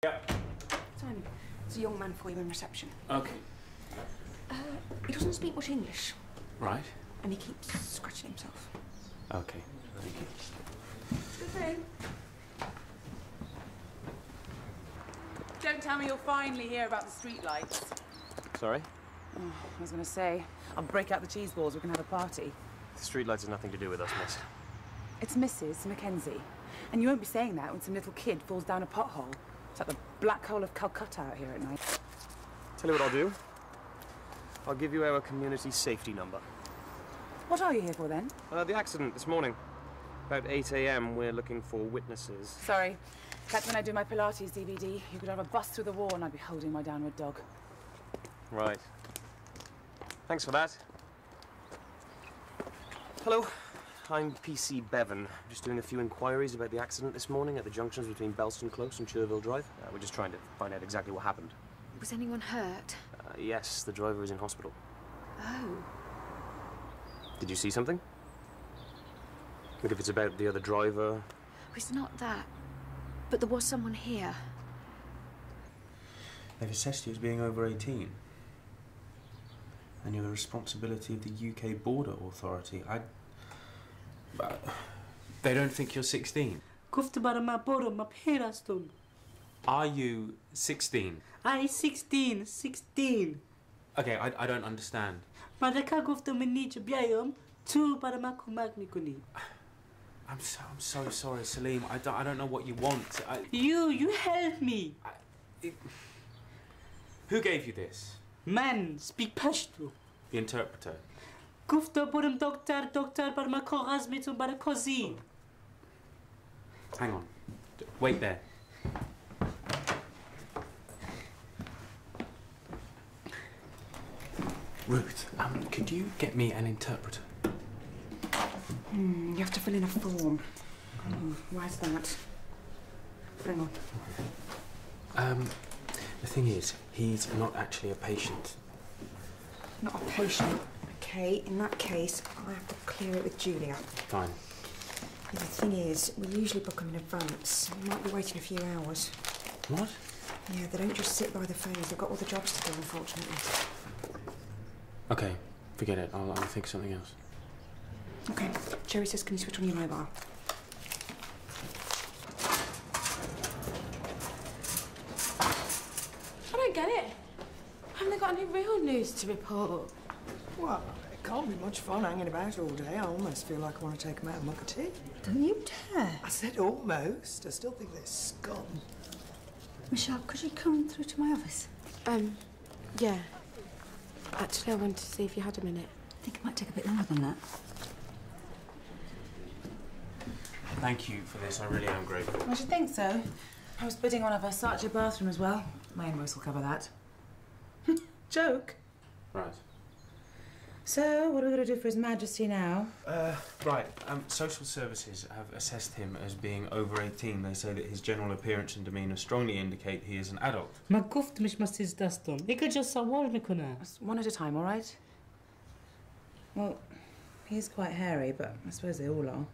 Yeah. Simon, there's a young man for you in reception. Okay. He doesn't speak much English. Right. And he keeps scratching himself. Okay, thank you. Good thing. Don't tell me you'll finally hear about the streetlights. Sorry? Oh, I was going to say, I'll break out the cheese balls, we can have a party. The streetlights have nothing to do with us, miss. It's Mrs. Mackenzie. And you won't be saying that when some little kid falls down a pothole. It's like the black hole of Calcutta out here at night. Tell you what I'll do. I'll give you our community safety number. What are you here for, then? The accident this morning. About 8 a.m, we're looking for witnesses. Sorry. That's when I do my Pilates DVD. You could have a bus through the wall and I'd be holding my downward dog. Right. Thanks for that. Hello. I'm PC Bevan. Just doing a few inquiries about the accident this morning at the junctions between Belston Close and Cherville Drive. We're just trying to find out exactly what happened. Was anyone hurt? Yes, the driver is in hospital. Oh. Did you see something? Look, if it's about the other driver... Oh, it's not that. But there was someone here. They've assessed you as being over 18. And you're the responsibility of the UK Border Authority. They don't think you're 16. Are you 16? I 16. Okay, I don't understand. I'm so sorry, Salim. I don't know what you want. You help me. Who gave you this? Man, speak Pashto. The interpreter. Hang on. Wait there. Ruth, could you get me an interpreter? You have to fill in a form. Why's that? Hang on. The thing is, he's not actually a patient. Not a patient. Okay, in that case, I have to clear it with Julia. Fine. The thing is, we usually book them in advance. We might be waiting a few hours. What? Yeah, they don't just sit by the phones. They've got all the jobs to do, unfortunately. Okay, forget it. I'll think of something else. Okay. Jerry says, can you switch on your mobile? I don't get it. Haven't they got any real news to report? Well, it can't be much fun hanging about all day. I almost feel like I want to take them out and mug a tea. Don't you dare. I said almost. I still think they're scum. Michelle, could you come through to my office? Yeah. Actually, I wanted to see if you had a minute. I think it might take a bit longer than that. Thank you for this. I really am grateful. I should think so. I was bidding on a Versace bathroom as well. My invoice will cover that. Joke. Right. So, what are we going to do for His Majesty now? Right. Social Services have assessed him as being over 18. They say that his general appearance and demeanour strongly indicate he is an adult. It's one at a time, all right? Well, he's quite hairy, but I suppose they all are.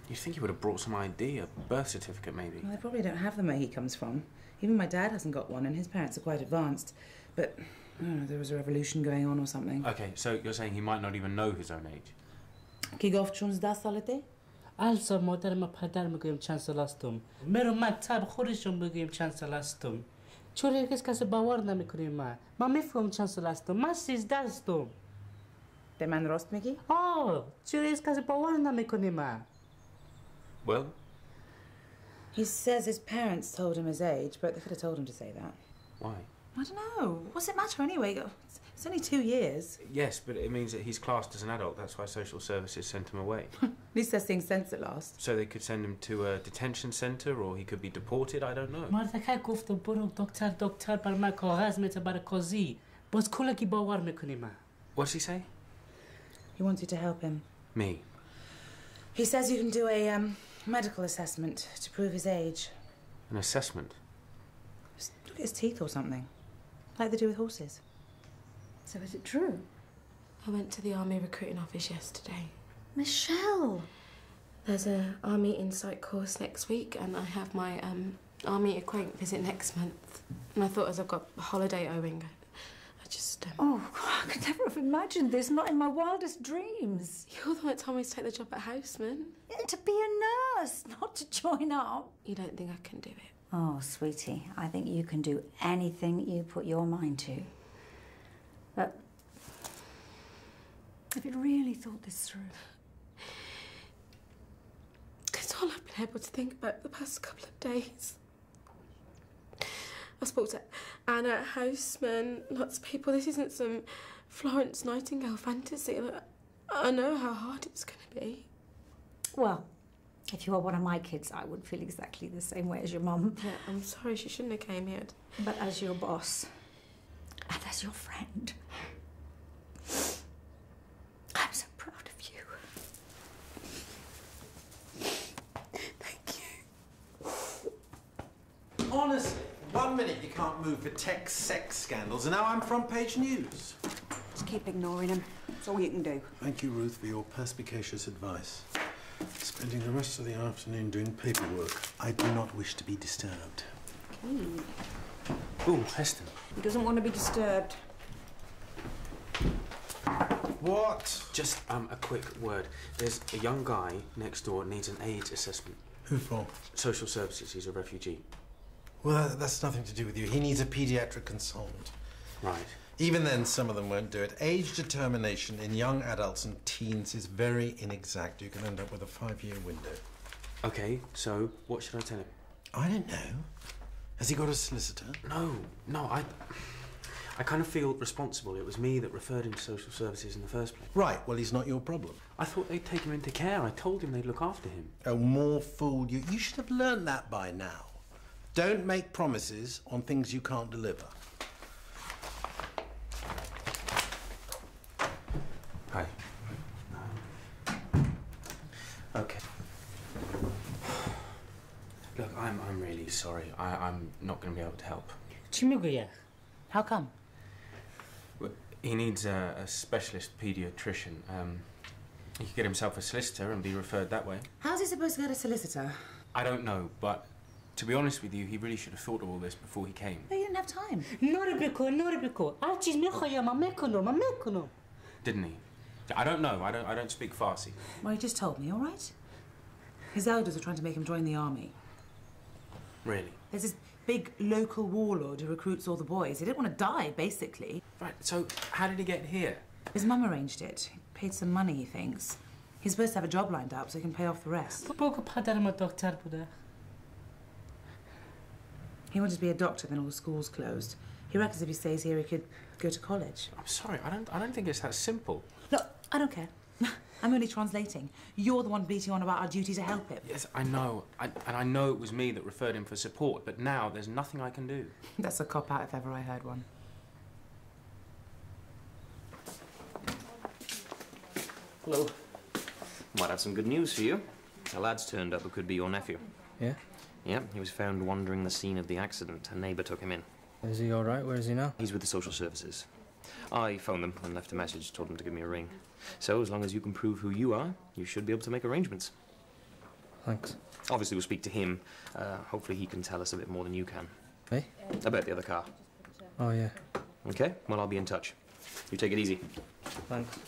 You'd think he would have brought some ID, a birth certificate maybe. Well, they probably don't have them where he comes from. Even my dad hasn't got one, and his parents are quite advanced. But, I don't know, there was a revolution going on or something. Okay, so you're saying he might not even know his own age? کی گفت 16 سالته؟ البته مادرم و پدرم میگویم چند سال هستم. میرم مکتب خودشون بگویم چند سال هستم. چون هیچ کس باور نمیکنه من میفهمم چند سال هستم. من 13 هستم. به من راست میگی؟ چون هیچ کس باور نمیکنه Well? He says his parents told him his age, but they could have told him to say that. Why? I don't know. What's it matter anyway? It's only 2 years. Yes, but it means that he's classed as an adult. That's why Social Services sent him away. At least there's things sense at last. So they could send him to a detention centre, or he could be deported, I don't know. مردکه گفت برو دکتر بر من کاغذ میده برای قاضی. باز کلکی باور میکنی من. What does he say? He wants you to help him. Me? He says you can do a medical assessment to prove his age. An assessment? Just look at his teeth or something. Like they do with horses. So is it true? I went to the army recruiting office yesterday. Michelle! There's an army insight course next week and I have my army acquaint visit next month. And I thought as I've got a holiday owing, I just... Oh, I could never have imagined this, not in my wildest dreams. You're the one that told me to take the job at Houseman. Yeah, to be a nurse, not to join up. You don't think I can do it? Oh, sweetie, I think you can do anything you put your mind to. But have you really thought this through? It's all I've been able to think about the past couple of days. I spoke to Anna at Houseman, lots of people. This isn't some Florence Nightingale fantasy. I know how hard it's going to be. Well, if you were one of my kids, I would feel exactly the same way as your mum. Yeah, I'm sorry, she shouldn't have came here. But as your boss, and as your friend, I'm so proud of you. Thank you. Honestly, 1 minute you can't move for tech sex scandals, and now I'm front page news. Just keep ignoring him. That's all you can do. Thank you, Ruth, for your perspicacious advice. Spending the rest of the afternoon doing paperwork. I do not wish to be disturbed. Ooh, Heston. He doesn't want to be disturbed. What? Just a quick word. There's a young guy next door needs an AIDS assessment. Who for? Social services. He's a refugee. Well, that's nothing to do with you. He needs a paediatric consultant. Right. Even then, some of them won't do it. Age determination in young adults and teens is very inexact. You can end up with a 5-year window. Okay, so what should I tell him? I don't know. Has he got a solicitor? No, I kind of feel responsible. It was me that referred him to social services in the first place. Right, well, he's not your problem. I thought they'd take him into care. I told him they'd look after him. Oh, more fool you. You should have learned that by now. Don't make promises on things you can't deliver. Hi. Okay. Look, I'm really sorry. I'm not going to be able to help. Chimigoya. How come? Well, he needs a specialist paediatrician. He could get himself a solicitor and be referred that way. How's he supposed to get a solicitor? I don't know, but to be honest with you, he really should have thought of all this before he came. But he didn't have time. Noribiko. Archie's mekoyama mekono. Didn't he? I don't know. I don't speak Farsi. Well, he just told me, all right? His elders are trying to make him join the army. Really? There's this big local warlord who recruits all the boys. He didn't want to die, basically. Right, so how did he get here? His mum arranged it. He paid some money, he thinks. He's supposed to have a job lined up so he can pay off the rest. He wanted to be a doctor, then all the schools closed. He reckons if he stays here, he could go to college. I'm sorry, I don't think it's that simple. Look, I don't care. I'm only translating. You're the one beating on about our duty to help him. Yes, I know. And I know it was me that referred him for support, but now there's nothing I can do. That's a cop-out if ever I heard one. Hello. Might have some good news for you. A lad's turned up who could be your nephew. Yeah? Yeah, he was found wandering the scene of the accident. A neighbour took him in. Is he all right? Where is he now? He's with the social services. I phoned them and left a message, told them to give me a ring. So, as long as you can prove who you are, you should be able to make arrangements. Thanks. Obviously, we'll speak to him. Hopefully he can tell us a bit more than you can. Hey? About the other car. Oh, yeah. Okay? Well, I'll be in touch. You take it easy. Thanks.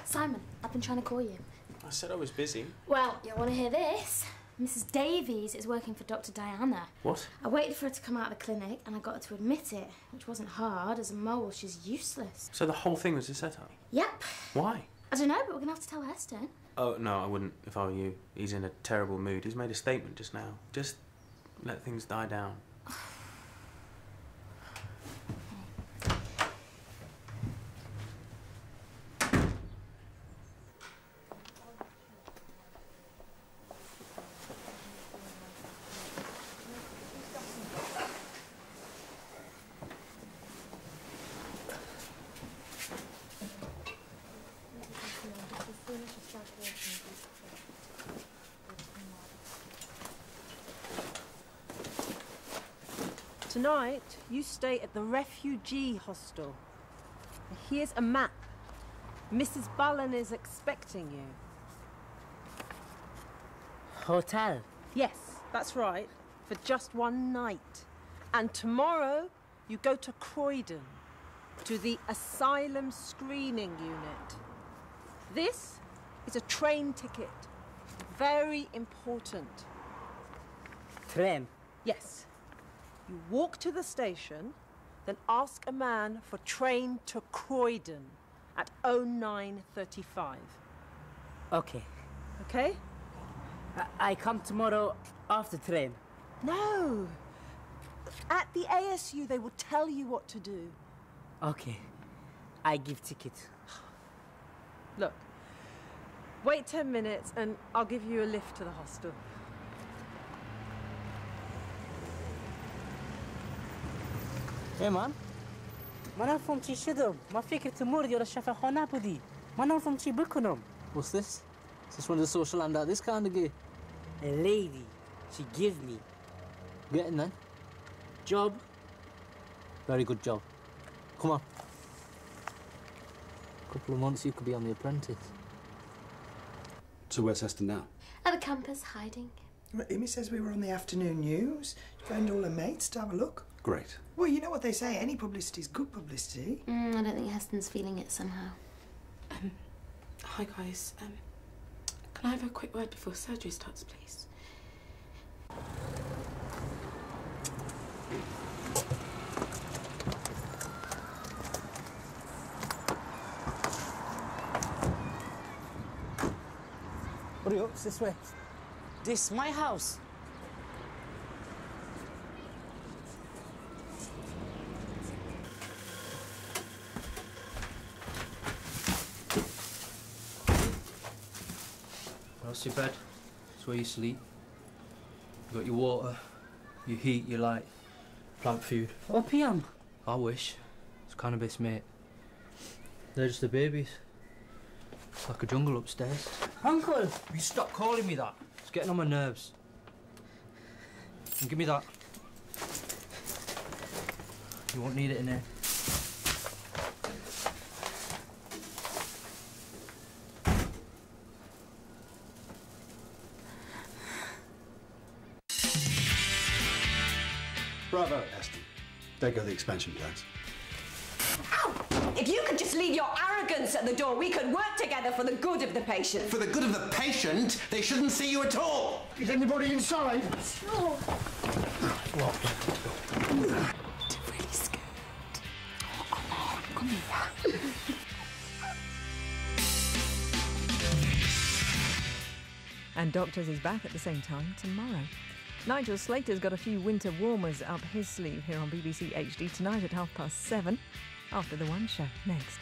Simon, I've been trying to call you. I said I was busy. Well, you want to hear this? Mrs. Davies is working for Dr. Diana. What? I waited for her to come out of the clinic and I got her to admit it, which wasn't hard. As a mole, she's useless. So the whole thing was a setup? Yep. Why? I don't know, but we're going to have to tell Heston. Oh, no, I wouldn't if I were you. He's in a terrible mood. He's made a statement just now. Just let things die down. Tonight, you stay at the refugee hostel. Here's a map. Mrs. Bullen is expecting you. Hotel? Yes, that's right. For just one night. And tomorrow, you go to Croydon, to the asylum screening unit. This is a train ticket. Very important. Train? Yes. You walk to the station, then ask a man for train to Croydon at 09:35. Okay. Okay? I come tomorrow after train. No. At the ASU, they will tell you what to do. Okay. I give ticket. Look, wait 10 minutes and I'll give you a lift to the hostel. Hey man. ما نفهم چی شدم. ما فکر تمور یا شفاخانه بودی. ما نفهم چی بکنم. What's this? Is this one of the social handout this kind of gear? A lady. She give me. Getting then? Job. Very good job. Come on. Couple of months you could be on The Apprentice. So where's Heston now? At the campus, hiding. Amy says we were on the afternoon news. Phoned all her mates to have a look. Great. Well, you know what they say, any publicity's good publicity. I don't think Heston's feeling it somehow. Hi guys. Can I have a quick word before surgery starts, please? Hurry up, it's this way. This my house. That's your bed. That's where you sleep. You got your water, your heat, your light, plant food. Opium. I wish. It's cannabis, mate. They're just the babies. It's like a jungle upstairs. Uncle! Will you stop calling me that? It's getting on my nerves. And give me that. You won't need it in there. Bravo, Heston. There go the expansion plans. Ow! If you could just leave your arrogance at the door, we could work together for the good of the patient. For the good of the patient, they shouldn't see you at all. Is anybody inside? Oh. What? I'm really scared. Oh, come here. And Doctors is back at the same time tomorrow. Nigel Slater's got a few winter warmers up his sleeve here on BBC HD tonight at 7:30, after the One Show. Next.